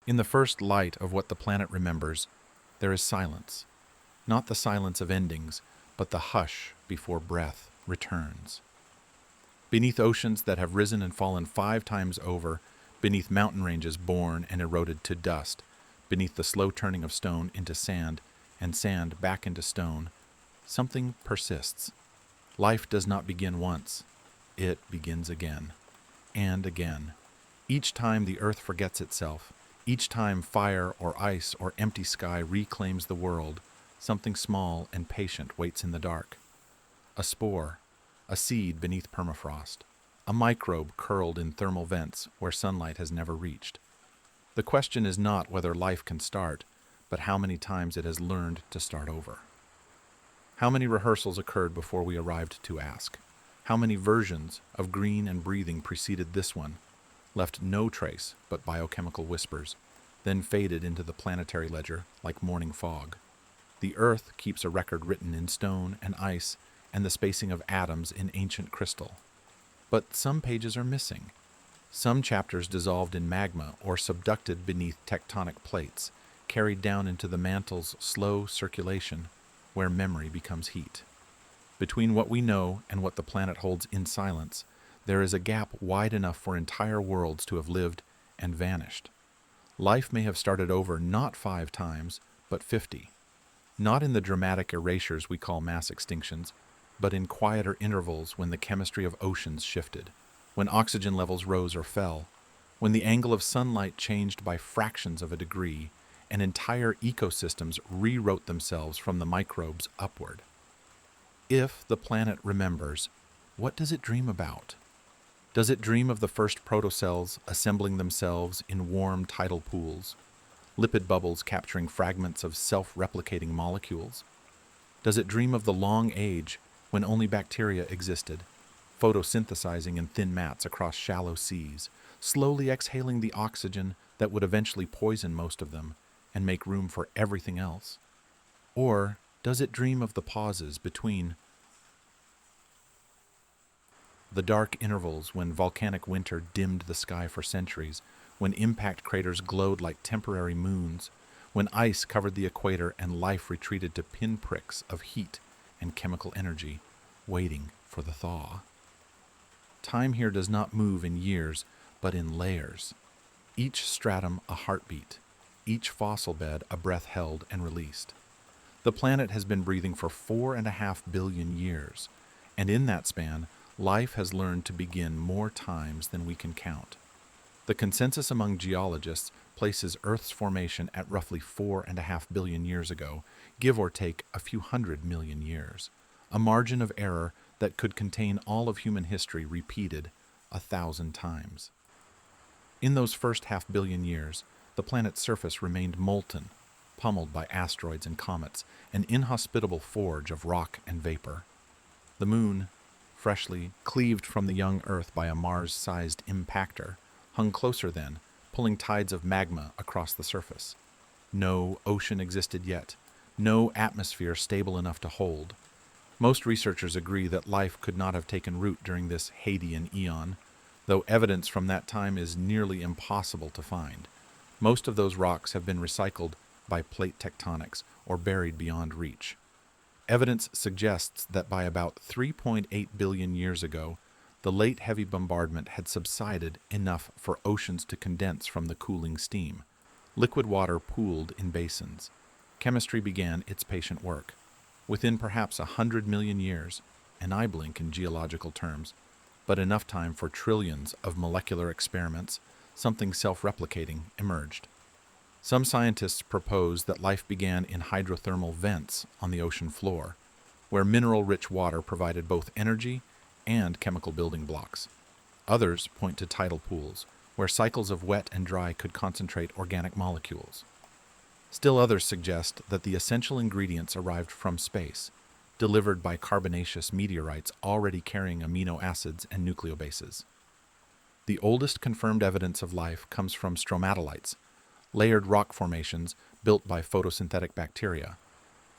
In the first light of what the planet remembers, there is silence. Not the silence of endings, but the hush before breath returns. Beneath oceans that have risen and fallen 5 times over, beneath mountain ranges born and eroded to dust, beneath the slow turning of stone into sand and sand back into stone, something persists. Life does not begin once. It begins again and again. Each time the earth forgets itself, each time fire or ice or empty sky reclaims the world, something small and patient waits in the dark. A spore, a seed beneath permafrost, a microbe curled in thermal vents where sunlight has never reached. The question is not whether life can start, but how many times it has learned to start over. How many rehearsals occurred before we arrived to ask? How many versions of green and breathing preceded this one, left no trace but biochemical whispers, then faded into the planetary ledger like morning fog? The Earth keeps a record written in stone and ice and the spacing of atoms in ancient crystal. But some pages are missing. Some chapters dissolved in magma or subducted beneath tectonic plates, carried down into the mantle's slow circulation, where memory becomes heat. Between what we know and what the planet holds in silence, there is a gap wide enough for entire worlds to have lived and vanished. Life may have started over not 5 times, but 50. Not in the dramatic erasures we call mass extinctions, but in quieter intervals when the chemistry of oceans shifted, when oxygen levels rose or fell, when the angle of sunlight changed by fractions of a degree, and entire ecosystems rewrote themselves from the microbes upward. If the planet remembers, what does it dream about? Does it dream of the first protocells assembling themselves in warm tidal pools, lipid bubbles capturing fragments of self-replicating molecules? Does it dream of the long age when only bacteria existed, photosynthesizing in thin mats across shallow seas, slowly exhaling the oxygen that would eventually poison most of them and make room for everything else? Or does it dream of the pauses between the dark intervals when volcanic winter dimmed the sky for centuries, when impact craters glowed like temporary moons, when ice covered the equator and life retreated to pinpricks of heat and chemical energy, waiting for the thaw? Time here does not move in years, but in layers. Each stratum a heartbeat, each fossil bed a breath held and released. The planet has been breathing for 4.5 billion years, and in that span, life has learned to begin more times than we can count. The consensus among geologists places Earth's formation at roughly 4.5 billion years ago, give or take a few 100 million years, a margin of error that could contain all of human history repeated 1,000 times. In those first 500 million years, the planet's surface remained molten, pummeled by asteroids and comets, an inhospitable forge of rock and vapor. The moon, freshly cleaved from the young Earth by a Mars-sized impactor, hung closer then, pulling tides of magma across the surface. No ocean existed yet, no atmosphere stable enough to hold. Most researchers agree that life could not have taken root during this Hadean eon, though evidence from that time is nearly impossible to find. Most of those rocks have been recycled by plate tectonics or buried beyond reach. Evidence suggests that by about 3.8 billion years ago, the late heavy bombardment had subsided enough for oceans to condense from the cooling steam. Liquid water pooled in basins. Chemistry began its patient work. Within perhaps 100 million years, an eye blink in geological terms, but enough time for trillions of molecular experiments, something self-replicating emerged. Some scientists propose that life began in hydrothermal vents on the ocean floor, where mineral-rich water provided both energy and chemical building blocks. Others point to tidal pools, where cycles of wet and dry could concentrate organic molecules. Still others suggest that the essential ingredients arrived from space, delivered by carbonaceous meteorites already carrying amino acids and nucleobases. The oldest confirmed evidence of life comes from stromatolites, layered rock formations built by photosynthetic bacteria,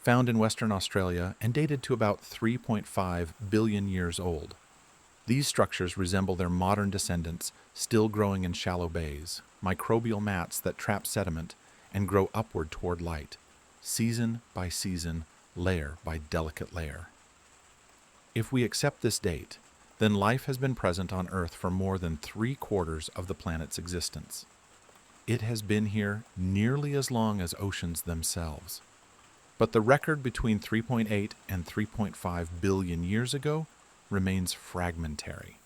found in Western Australia and dated to about 3.5 billion years old. These structures resemble their modern descendants, still growing in shallow bays, microbial mats that trap sediment and grow upward toward light, season by season, layer by delicate layer. If we accept this date, then life has been present on Earth for more than 3/4 of the planet's existence. It has been here nearly as long as oceans themselves. But the record between 3.8 and 3.5 billion years ago remains fragmentary.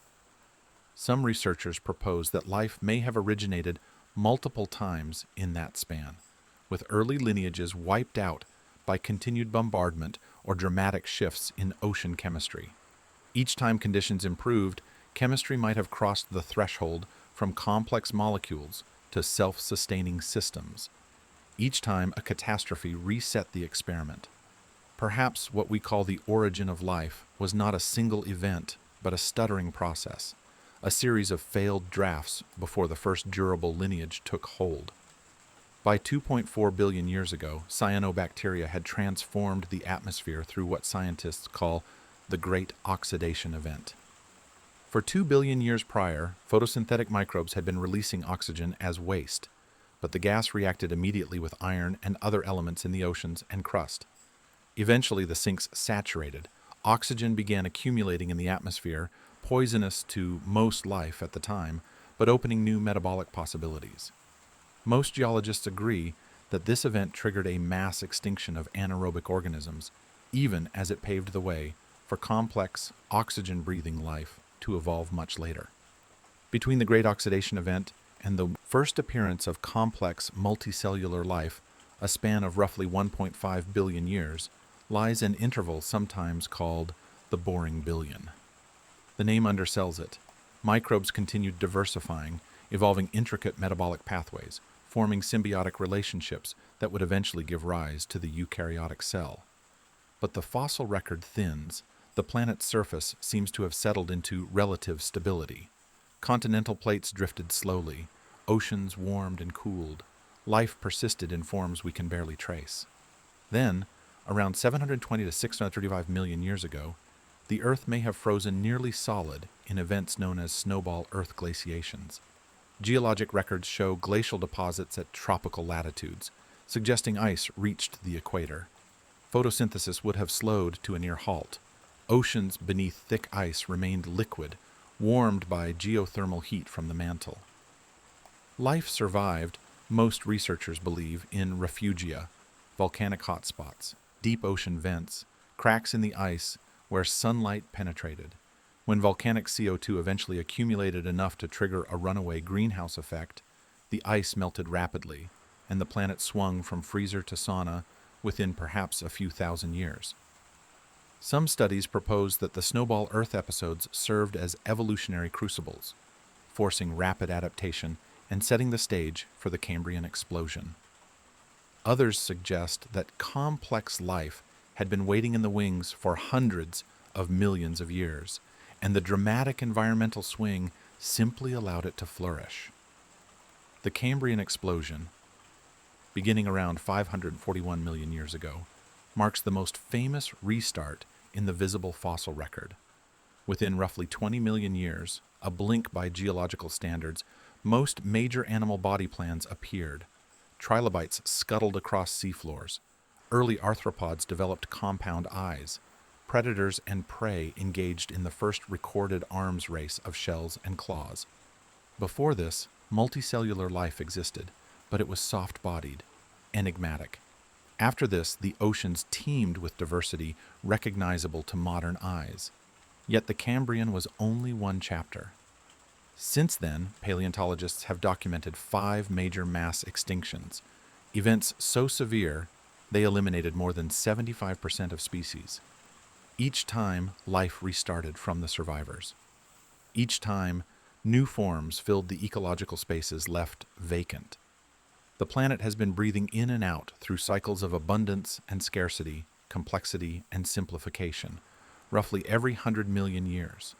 Some researchers propose that life may have originated multiple times in that span, with early lineages wiped out by continued bombardment or dramatic shifts in ocean chemistry. Each time conditions improved, chemistry might have crossed the threshold from complex molecules to self-sustaining systems. Each time a catastrophe reset the experiment. Perhaps what we call the origin of life was not a single event, but a stuttering process, a series of failed drafts before the first durable lineage took hold. By 2.4 billion years ago, cyanobacteria had transformed the atmosphere through what scientists call the Great Oxidation Event. For 2 billion years prior, photosynthetic microbes had been releasing oxygen as waste, but the gas reacted immediately with iron and other elements in the oceans and crust. Eventually, the sinks saturated. Oxygen began accumulating in the atmosphere, poisonous to most life at the time, but opening new metabolic possibilities. Most geologists agree that this event triggered a mass extinction of anaerobic organisms, even as it paved the way for complex, oxygen-breathing life to evolve much later. Between the Great Oxidation Event and the first appearance of complex multicellular life, a span of roughly 1.5 billion years, lies an interval sometimes called the Boring Billion. The name undersells it. Microbes continued diversifying, evolving intricate metabolic pathways, forming symbiotic relationships that would eventually give rise to the eukaryotic cell. But the fossil record thins. The planet's surface seems to have settled into relative stability. Continental plates drifted slowly, oceans warmed and cooled, life persisted in forms we can barely trace. Then, around 720 to 635 million years ago, the Earth may have frozen nearly solid in events known as snowball Earth glaciations. Geologic records show glacial deposits at tropical latitudes, suggesting ice reached the equator. Photosynthesis would have slowed to a near halt. Oceans beneath thick ice remained liquid, warmed by geothermal heat from the mantle. Life survived, most researchers believe, in refugia, volcanic hotspots, deep ocean vents, cracks in the ice where sunlight penetrated. When volcanic CO2 eventually accumulated enough to trigger a runaway greenhouse effect, the ice melted rapidly, and the planet swung from freezer to sauna within perhaps a few thousand years. Some studies propose that the snowball Earth episodes served as evolutionary crucibles, forcing rapid adaptation and setting the stage for the Cambrian explosion. Others suggest that complex life had been waiting in the wings for hundreds of millions of years, and the dramatic environmental swing simply allowed it to flourish. The Cambrian explosion, beginning around 541 million years ago, marks the most famous restart in the visible fossil record. Within roughly 20 million years, a blink by geological standards, most major animal body plans appeared. Trilobites scuttled across seafloors. Early arthropods developed compound eyes. Predators and prey engaged in the first recorded arms race of shells and claws. Before this, multicellular life existed, but it was soft-bodied, enigmatic. After this, the oceans teemed with diversity recognizable to modern eyes. Yet the Cambrian was only one chapter. Since then, paleontologists have documented 5 major mass extinctions, events so severe they eliminated more than 75% of species. Each time, life restarted from the survivors. Each time, new forms filled the ecological spaces left vacant. The planet has been breathing in and out through cycles of abundance and scarcity, complexity and simplification, roughly every 100 million years.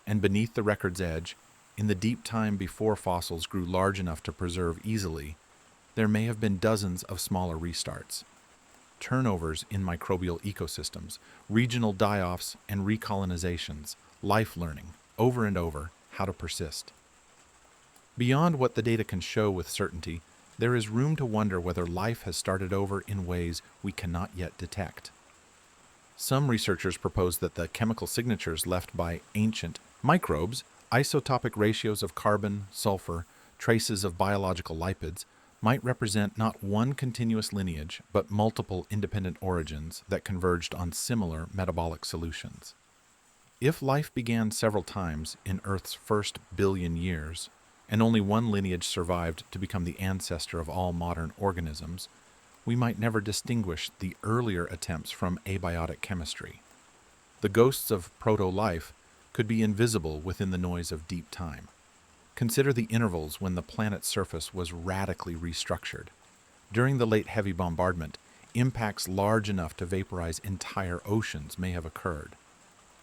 And beneath the record's edge, in the deep time before fossils grew large enough to preserve easily, there may have been dozens of smaller restarts. Turnovers in microbial ecosystems, regional die-offs and recolonizations, life learning, over and over, how to persist. Beyond what the data can show with certainty, there is room to wonder whether life has started over in ways we cannot yet detect. Some researchers propose that the chemical signatures left by ancient microbes, isotopic ratios of carbon, sulfur, traces of biological lipids, might represent not one continuous lineage, but multiple independent origins that converged on similar metabolic solutions. If life began several times in Earth's first billion years, and only one lineage survived to become the ancestor of all modern organisms, we might never distinguish the earlier attempts from abiotic chemistry. The ghosts of proto-life could be invisible within the noise of deep time. Consider the intervals when the planet's surface was radically restructured. During the late heavy bombardment, impacts large enough to vaporize entire oceans may have occurred.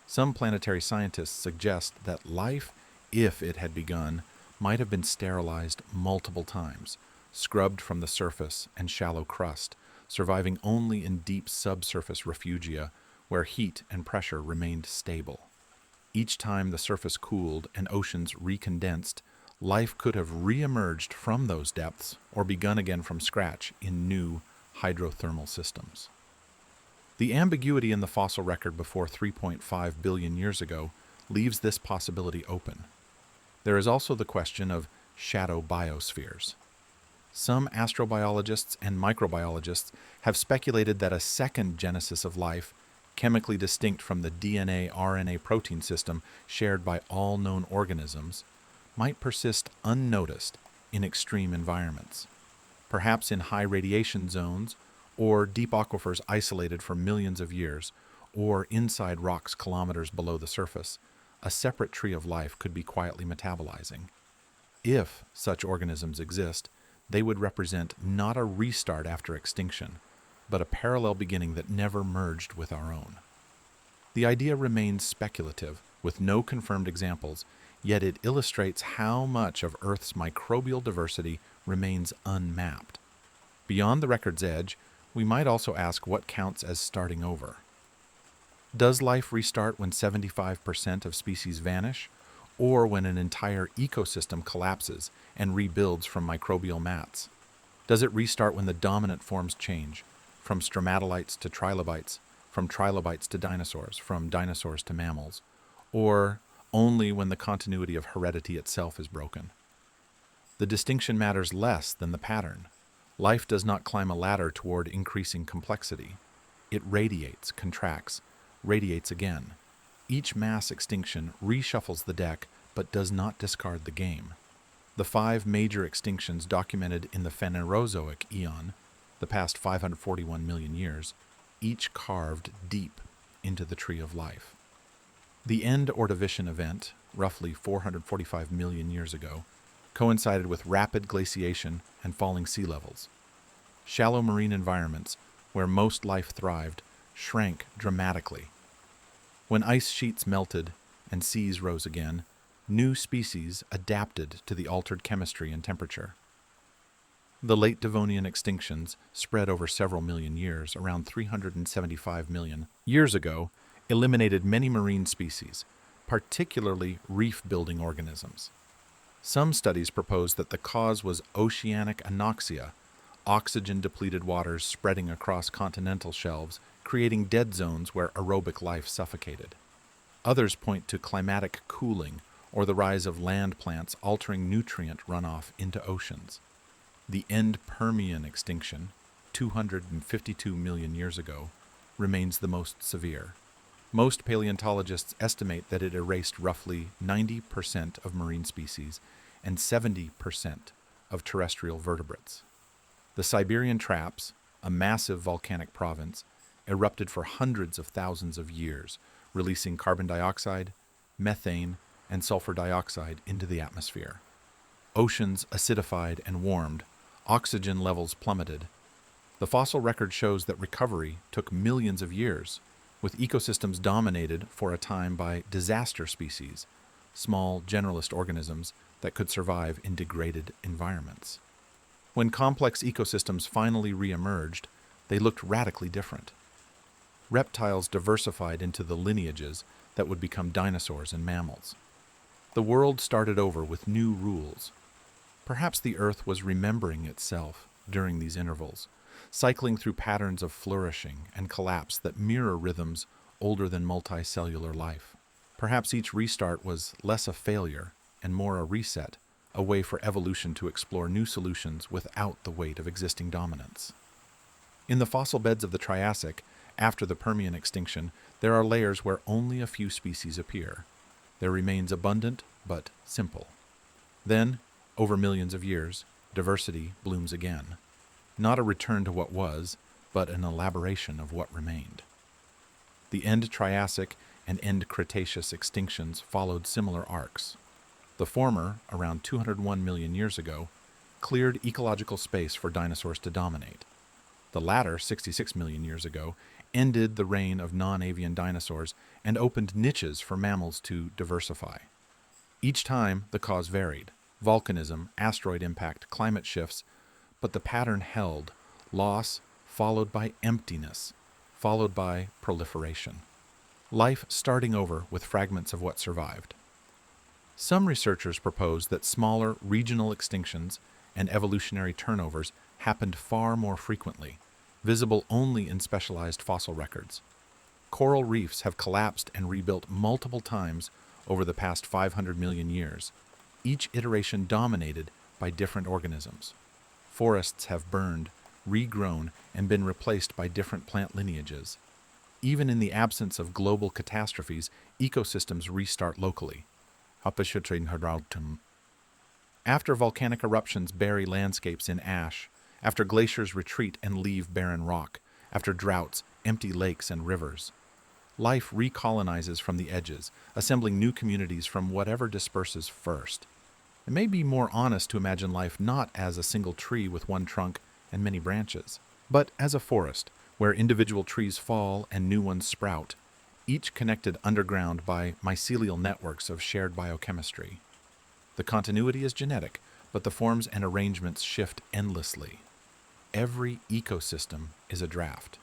Some planetary scientists suggest that life, if it had begun, might have been sterilized multiple times, scrubbed from the surface and shallow crust, surviving only in deep subsurface refugia where heat and pressure remained stable. Each time the surface cooled and oceans recondensed, life could have re-emerged from those depths or begun again from scratch in new hydrothermal systems. The ambiguity in the fossil record before 3.5 billion years ago leaves this possibility open. There is also the question of shadow biospheres. Some astrobiologists and microbiologists have speculated that a second genesis of life, chemically distinct from the DNA-RNA protein system shared by all known organisms, might persist unnoticed in extreme environments. Perhaps in high radiation zones, or deep aquifers isolated for millions of years, or inside rocks kilometers below the surface, a separate tree of life could be quietly metabolizing. If such organisms exist, they would represent not a restart after extinction, but a parallel beginning that never merged with our own. The idea remains speculative, with no confirmed examples, yet it illustrates how much of Earth's microbial diversity remains unmapped. Beyond the record's edge, we might also ask what counts as starting over. Does life restart when 75% of species vanish, or when an entire ecosystem collapses and rebuilds from microbial mats? Does it restart when the dominant forms change, from stromatolites to trilobites, from trilobites to dinosaurs, from dinosaurs to mammals, or only when the continuity of heredity itself is broken? The distinction matters less than the pattern. Life does not climb a ladder toward increasing complexity. It radiates, contracts, radiates again. Each mass extinction reshuffles the deck, but does not discard the game. The 5 major extinctions documented in the Phanerozoic eon, the past 541 million years, each carved deep into the tree of life. The end Ordovician event, roughly 445 million years ago, coincided with rapid glaciation and falling sea levels. Shallow marine environments, where most life thrived, shrank dramatically. When ice sheets melted and seas rose again, new species adapted to the altered chemistry and temperature. The late Devonian extinctions, spread over several million years, around 375 million years ago, eliminated many marine species, particularly reef-building organisms. Some studies propose that the cause was oceanic anoxia, oxygen-depleted waters spreading across continental shelves, creating dead zones where aerobic life suffocated. Others point to climatic cooling or the rise of land plants altering nutrient runoff into oceans. The end Permian extinction, 252 million years ago, remains the most severe. Most paleontologists estimate that it erased roughly 90% of marine species and 70% of terrestrial vertebrates. The Siberian Traps, a massive volcanic province, erupted for hundreds of thousands of years, releasing carbon dioxide, methane, and sulfur dioxide into the atmosphere. Oceans acidified and warmed, oxygen levels plummeted. The fossil record shows that recovery took millions of years, with ecosystems dominated for a time by disaster species, small generalist organisms that could survive in degraded environments. When complex ecosystems finally re-emerged, they looked radically different. Reptiles diversified into the lineages that would become dinosaurs and mammals. The world started over with new rules. Perhaps the Earth was remembering itself during these intervals, cycling through patterns of flourishing and collapse that mirror rhythms older than multicellular life. Perhaps each restart was less a failure and more a reset, a way for evolution to explore new solutions without the weight of existing dominance. In the fossil beds of the Triassic, after the Permian extinction, there are layers where only a few species appear. There remains abundant but simple. Then, over millions of years, diversity blooms again. Not a return to what was, but an elaboration of what remained. The end Triassic and end Cretaceous extinctions followed similar arcs. The former, around 201 million years ago, cleared ecological space for dinosaurs to dominate. The latter, 66 million years ago, ended the reign of non-avian dinosaurs and opened niches for mammals to diversify. Each time, the cause varied: volcanism, asteroid impact, climate shifts, but the pattern held: loss followed by emptiness, followed by proliferation. Life starting over with fragments of what survived. Some researchers propose that smaller regional extinctions and evolutionary turnovers happened far more frequently, visible only in specialized fossil records. Coral reefs have collapsed and rebuilt multiple times over the past 500 million years, each iteration dominated by different organisms. Forests have burned, regrown, and been replaced by different plant lineages. Even in the absence of global catastrophes, ecosystems restart locally. After volcanic eruptions bury landscapes in ash, after glaciers retreat and leave barren rock, after droughts empty lakes and rivers, life recolonizes from the edges, assembling new communities from whatever disperses first. It may be more honest to imagine life not as a single tree with one trunk and many branches, but as a forest, where individual trees fall and new ones sprout, each connected underground by mycelial networks of shared biochemistry. The continuity is genetic, but the forms and arrangements shift endlessly. Every ecosystem is a draft.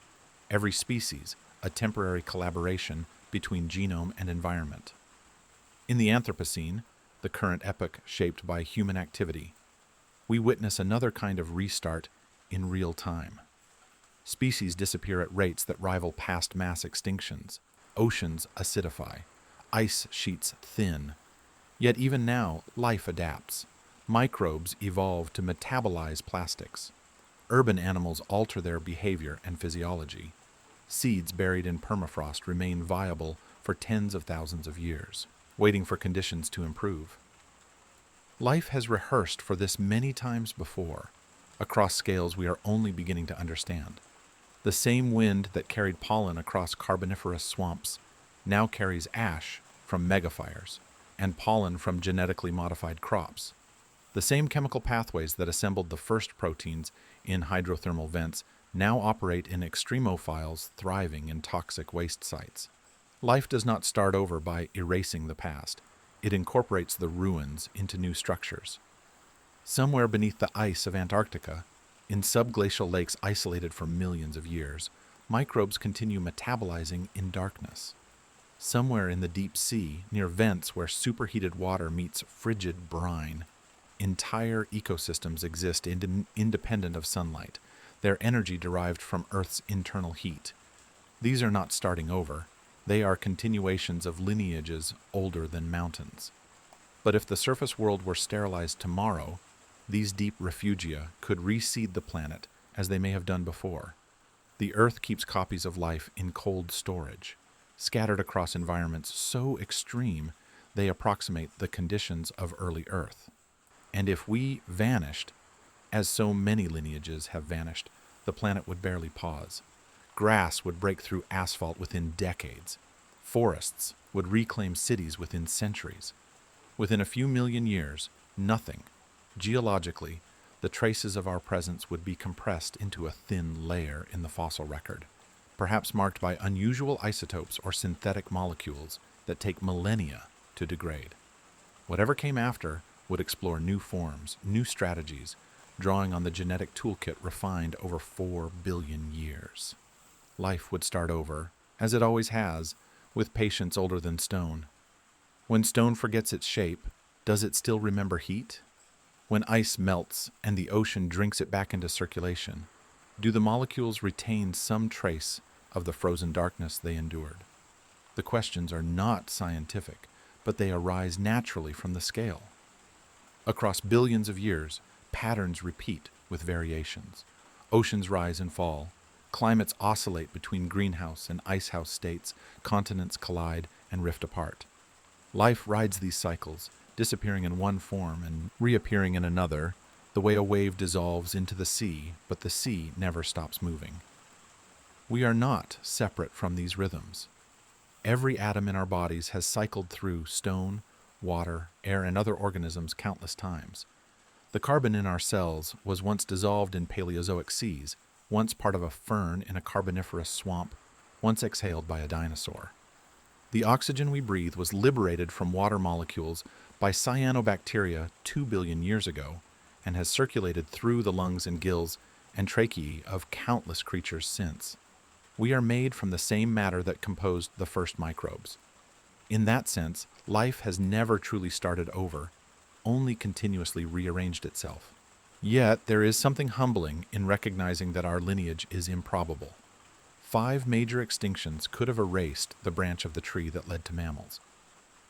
Every species, a temporary collaboration between genome and environment. In the Anthropocene, the current epoch shaped by human activity, we witness another kind of restart in real time. Species disappear at rates that rival past mass extinctions. Oceans acidify. Ice sheets thin. Yet even now, life adapts. Microbes evolve to metabolize plastics. Urban animals alter their behavior and physiology. Seeds buried in permafrost remain viable for tens of thousands of years, waiting for conditions to improve. Life has rehearsed for this many times before, across scales we are only beginning to understand. The same wind that carried pollen across carboniferous swamps now carries ash from megafires and pollen from genetically modified crops. The same chemical pathways that assembled the first proteins in hydrothermal vents now operate in extremophiles thriving in toxic waste sites. Life does not start over by erasing the past. It incorporates the ruins into new structures. Somewhere beneath the ice of Antarctica, in subglacial lakes isolated for millions of years, microbes continue metabolizing in darkness. Somewhere in the deep sea, near vents where superheated water meets frigid brine, entire ecosystems exist independent of sunlight, their energy derived from Earth's internal heat. These are not starting over. They are continuations of lineages older than mountains. But if the surface world were sterilized tomorrow, these deep refugia could reseed the planet as they may have done before. The Earth keeps copies of life in cold storage, scattered across environments so extreme they approximate the conditions of early Earth. And if we vanished, as so many lineages have vanished, the planet would barely pause. Grass would break through asphalt within decades. Forests would reclaim cities within centuries. Within a few million years, nothing, geologically, the traces of our presence would be compressed into a thin layer in the fossil record, perhaps marked by unusual isotopes or synthetic molecules that take millennia to degrade. Whatever came after would explore new forms, new strategies, drawing on the genetic toolkit refined over 4 billion years. Life would start over, as it always has, with patience older than stone. When stone forgets its shape, does it still remember heat? When ice melts and the ocean drinks it back into circulation, do the molecules retain some trace of the frozen darkness they endured? The questions are not scientific, but they arise naturally from the scale. Across billions of years, patterns repeat with variations. Oceans rise and fall. Climates oscillate between greenhouse and icehouse states. Continents collide and rift apart. Life rides these cycles, disappearing in one form and reappearing in another, the way a wave dissolves into the sea, but the sea never stops moving. We are not separate from these rhythms. Every atom in our bodies has cycled through stone, water, air, and other organisms countless times. The carbon in our cells was once dissolved in Paleozoic seas, once part of a fern in a carboniferous swamp, once exhaled by a dinosaur. The oxygen we breathe was liberated from water molecules by cyanobacteria 2 billion years ago and has circulated through the lungs and gills and tracheae of countless creatures since. We are made from the same matter that composed the first microbes. In that sense, life has never truly started over, only continuously rearranged itself. Yet there is something humbling in recognizing that our lineage is improbable. 5 major extinctions could have erased the branch of the tree that led to mammals.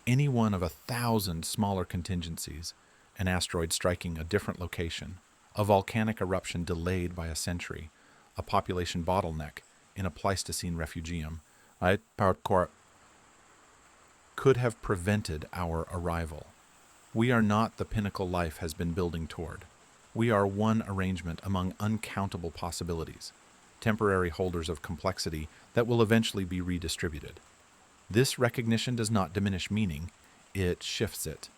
Any one of 1,000 smaller contingencies, an asteroid striking a different location, a volcanic eruption delayed by a century, a population bottleneck in a Pleistocene refugium, could have prevented our arrival. We are not the pinnacle life has been building toward. We are one arrangement among uncountable possibilities, temporary holders of complexity that will eventually be redistributed. This recognition does not diminish meaning, it shifts it.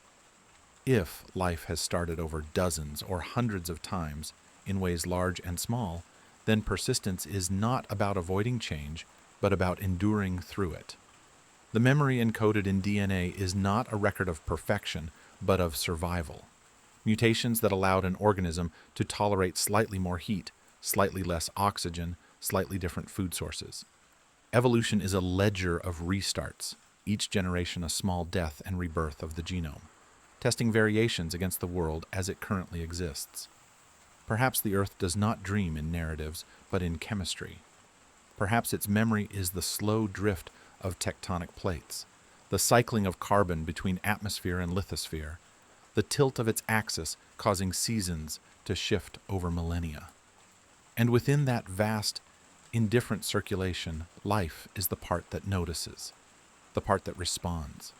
If life has started over dozens or hundreds of times in ways large and small, then persistence is not about avoiding change, but about enduring through it. The memory encoded in DNA is not a record of perfection, but of survival. Mutations that allowed an organism to tolerate slightly more heat, slightly less oxygen, slightly different food sources. Evolution is a ledger of restarts, each generation a small death and rebirth of the genome, testing variations against the world as it currently exists. Perhaps the Earth does not dream in narratives, but in chemistry. Perhaps its memory is the slow drift of tectonic plates, the cycling of carbon between atmosphere and lithosphere, the tilt of its axis causing seasons to shift over millennia. And within that vast, indifferent circulation, life is the part that notices, the part that responds,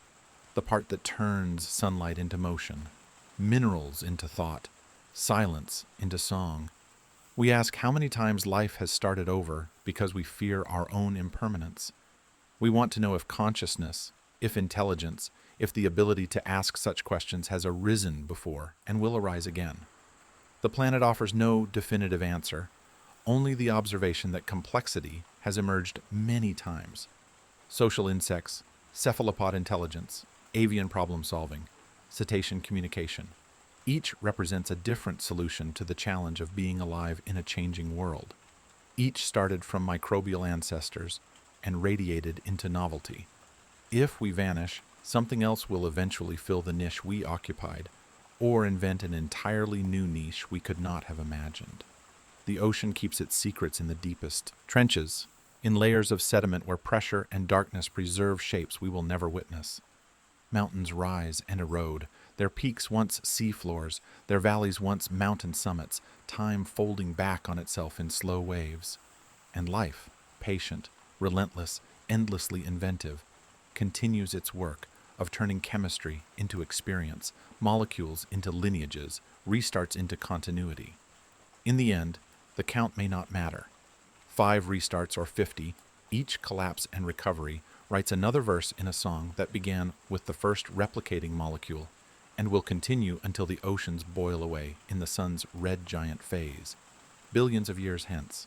the part that turns sunlight into motion, minerals into thought, silence into song. We ask how many times life has started over because we fear our own impermanence. We want to know if consciousness, if intelligence, if the ability to ask such questions has arisen before and will arise again. The planet offers no definitive answer, only the observation that complexity has emerged many times. Social insects, cephalopod intelligence, avian problem solving, cetacean communication. Each represents a different solution to the challenge of being alive in a changing world. Each started from microbial ancestors and radiated into novelty. If we vanish, something else will eventually fill the niche we occupied, or invent an entirely new niche we could not have imagined. The ocean keeps its secrets in the deepest trenches, in layers of sediment where pressure and darkness preserve shapes we will never witness. Mountains rise and erode, their peaks once sea floors, their valleys once mountain summits, time folding back on itself in slow waves. And life, patient, relentless, endlessly inventive, continues its work of turning chemistry into experience, molecules into lineages, restarts into continuity. In the end, the count may not matter. 5 restarts or 50, each collapse and recovery, writes another verse in a song that began with the first replicating molecule and will continue until the oceans boil away in the sun's red giant phase, billions of years hence.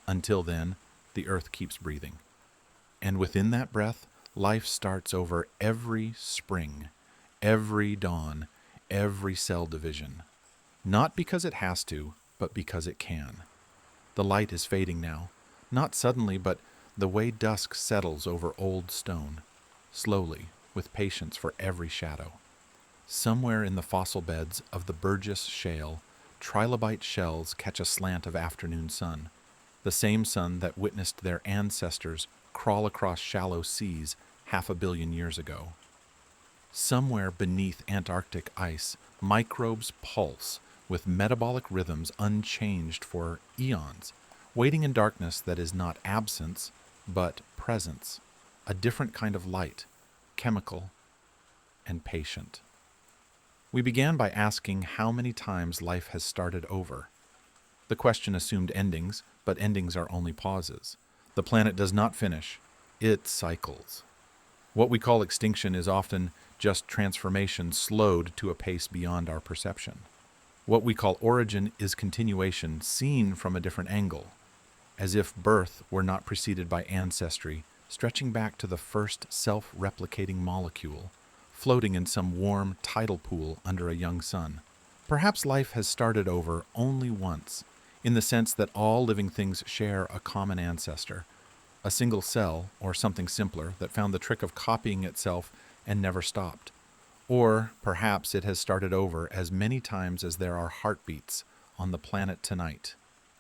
Until then, the earth keeps breathing. And within that breath, life starts over every spring, every dawn, every cell division. Not because it has to, but because it can. The light is fading now, not suddenly, but the way dusk settles over old stone, slowly, with patience for every shadow. Somewhere in the fossil beds of the Burgess Shale, trilobite shells catch a slant of afternoon sun, the same sun that witnessed their ancestors crawl across shallow seas 500 million years ago. Somewhere beneath Antarctic ice, microbes pulse with metabolic rhythms unchanged for eons, waiting in darkness that is not absence, but presence, a different kind of light, chemical and patient. We began by asking how many times life has started over. The question assumed endings, but endings are only pauses. The planet does not finish, it cycles. What we call extinction is often just transformation slowed to a pace beyond our perception. What we call origin is continuation seen from a different angle, as if birth were not preceded by ancestry, stretching back to the first self-replicating molecule, floating in some warm tidal pool under a young sun. Perhaps life has started over only once, in the sense that all living things share a common ancestor, a single cell or something simpler that found the trick of copying itself and never stopped. Or perhaps it has started over as many times as there are heartbeats on the planet tonight,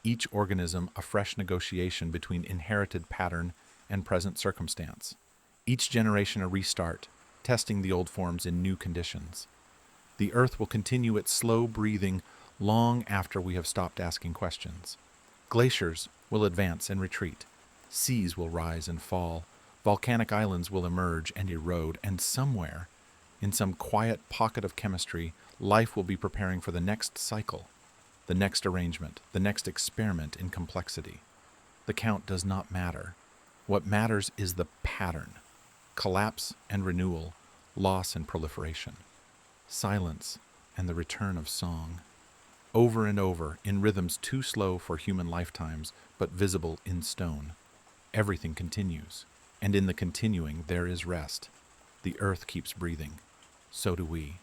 each organism a fresh negotiation between inherited pattern and present circumstance, each generation a restart, testing the old forms in new conditions. The Earth will continue its slow breathing long after we have stopped asking questions. Glaciers will advance and retreat. Seas will rise and fall. Volcanic islands will emerge and erode, and somewhere, in some quiet pocket of chemistry, life will be preparing for the next cycle, the next arrangement, the next experiment in complexity. The count does not matter. What matters is the pattern: collapse and renewal, loss and proliferation, silence and the return of song. Over and over, in rhythms too slow for human lifetimes, but visible in stone. Everything continues, and in the continuing there is rest. The earth keeps breathing. So do we.